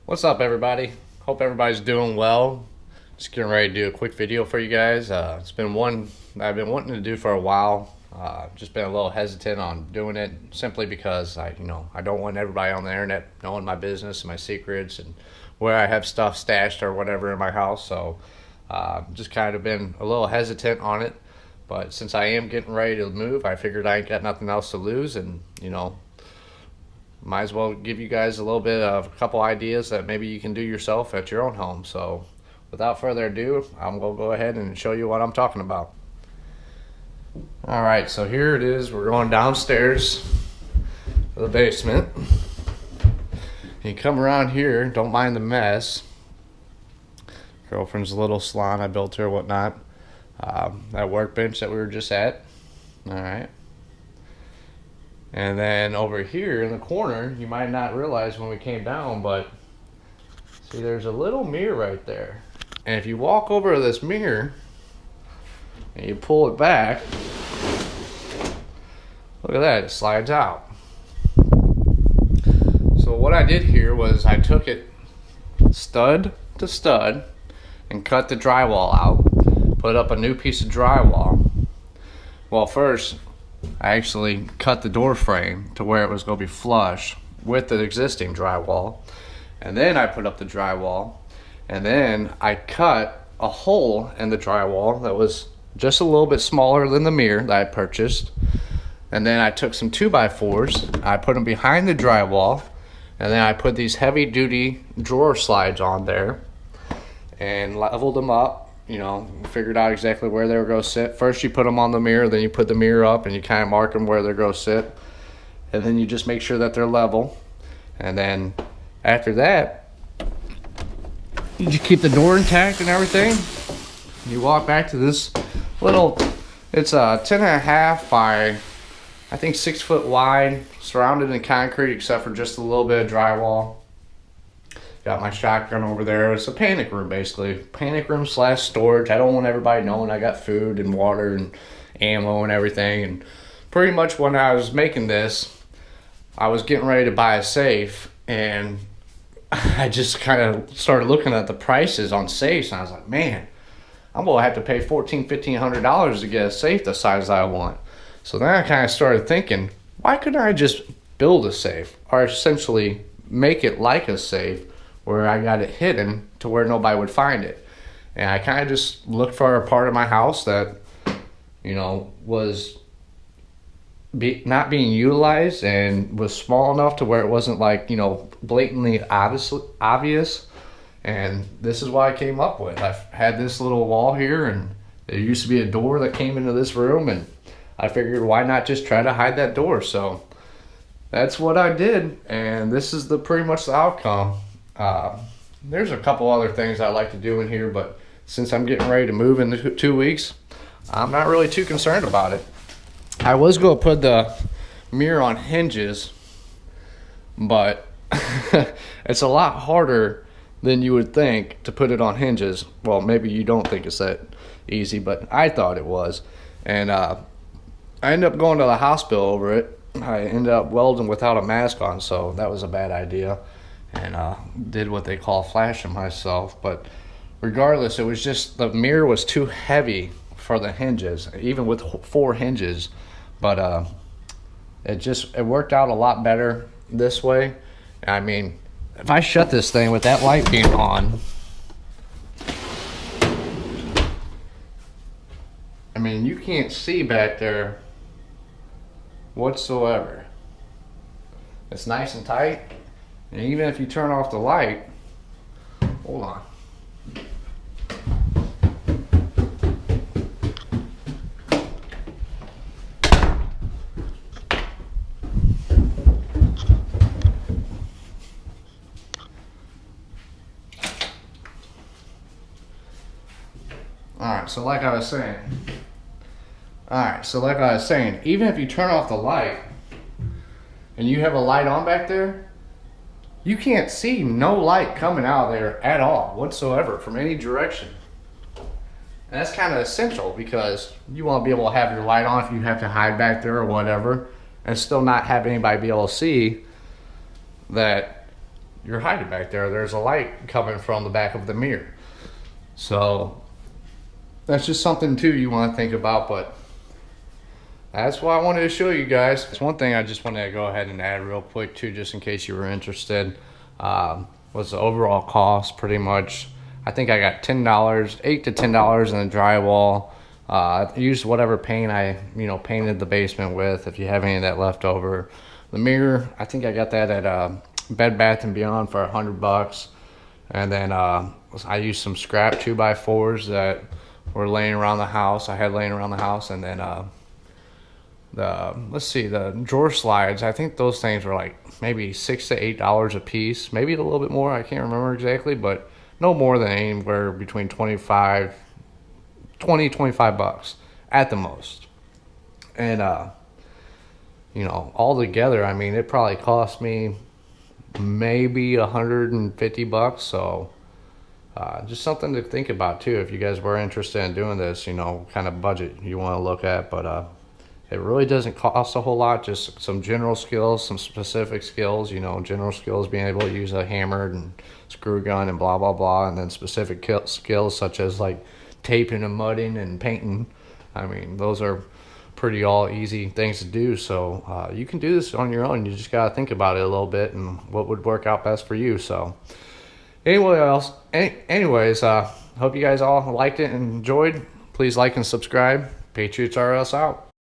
What's up, everybody? Hope everybody's doing well. Just getting ready to do a quick video for you guys. It's been one I've been wanting to do for a while. Just been a little hesitant on doing it simply because I don't want everybody on the internet knowing my business and my secrets and where I have stuff stashed or whatever in my house. So just kind of been a little hesitant on it. But since I am getting ready to move, I figured I ain't got nothing else to lose, and might as well give you guys a little bit of a couple ideas that maybe you can do yourself at your own home. So without further ado, I'm going to go ahead and show you what I'm talking about. All right, so here it is. We're going downstairs to the basement. You come around here, don't mind the mess. Girlfriend's little salon I built her, whatnot. That workbench that we were just at. All right. And then over here in the corner, you might not realize when we came down, but see, there's a little mirror right there. And if you walk over to this mirror and you pull it back, look at that, it slides out. So what I did here was I took it stud to stud and cut the drywall out, put up a new piece of drywall. Well, first, I actually cut the door frame to where it was going to be flush with the existing drywall, and then I put up the drywall, and then I cut a hole in the drywall that was just a little bit smaller than the mirror that I purchased, and then I took some 2x4s, I put them behind the drywall, and then I put these heavy duty drawer slides on there and leveled them up. Figured out exactly where they were going to sit. First you put them on the mirror, then you put the mirror up and you kind of mark them where they're going to sit, and then you just make sure that they're level. And then after that, you just keep the door intact and everything. You walk back to this little, it's a 10.5 by I think 6 foot wide, surrounded in concrete except for just a little bit of drywall. Got my shotgun over there. It's a panic room, basically. Panic room / storage. I don't want everybody knowing I got food and water and ammo and everything. And pretty much when I was making this, I was getting ready to buy a safe, and I just kind of started looking at the prices on safes, and I was like, man, I'm going to have to pay $1,500 to get a safe the size I want. So then I kind of started thinking, why couldn't I just build a safe, or essentially make it like a safe, where I got it hidden to where nobody would find it. And I kind of just looked for a part of my house that, was not being utilized and was small enough to where it wasn't like, blatantly obvious. And this is what I came up with. I had this little wall here, and there used to be a door that came into this room, and I figured why not just try to hide that door. So that's what I did, and this is pretty much the outcome. There's a couple other things I like to do in here, but since I'm getting ready to move in 2 weeks, I'm not really too concerned about it. I was going to put the mirror on hinges, but it's a lot harder than you would think to put it on hinges. Well, maybe you don't think it's that easy, but I thought it was. And I ended up going to the hospital over it. I ended up welding without a mask on, so that was a bad idea. And did what they call flashing myself. But regardless, it was just the mirror was too heavy for the hinges, even with 4 hinges. But it worked out a lot better this way. I mean, if I shut this thing with that light being on, I mean, you can't see back there whatsoever. It's nice and tight. And even if you turn off the light, hold on. Alright, so like I was saying, even if you turn off the light and you have a light on back there, you can't see no light coming out of there at all whatsoever from any direction. And that's kind of essential because you want to be able to have your light on if you have to hide back there or whatever, and still not have anybody be able to see that you're hiding back there. There's a light coming from the back of the mirror. So that's just something too you want to think about, but that's what I wanted to show you guys. It's one thing I just wanted to go ahead and add real quick too, just in case you were interested, was the overall cost pretty much. I think I got $10, $8 to $10 in the drywall. I used whatever paint I, painted the basement with, if you have any of that left over. The mirror, I think I got that at Bed Bath & Beyond for $100. And then I used some scrap 2x4s that were laying around the house. And then the drawer slides, I think those things were like maybe $6 to $8 a piece, maybe a little bit more, I can't remember exactly, but no more than anywhere between 25 bucks at the most. And all together, I mean, it probably cost me maybe 150 bucks. So just something to think about too, if you guys were interested in doing this, kind of budget you want to look at. But it really doesn't cost a whole lot, just some general skills, some specific skills, general skills, being able to use a hammer and screw gun and blah, blah, blah. And then specific skills such as like taping and mudding and painting. I mean, those are pretty all easy things to do. So you can do this on your own. You just got to think about it a little bit and what would work out best for you. So anyways, hope you guys all liked it and enjoyed. Please like and subscribe. Patriots R Us out.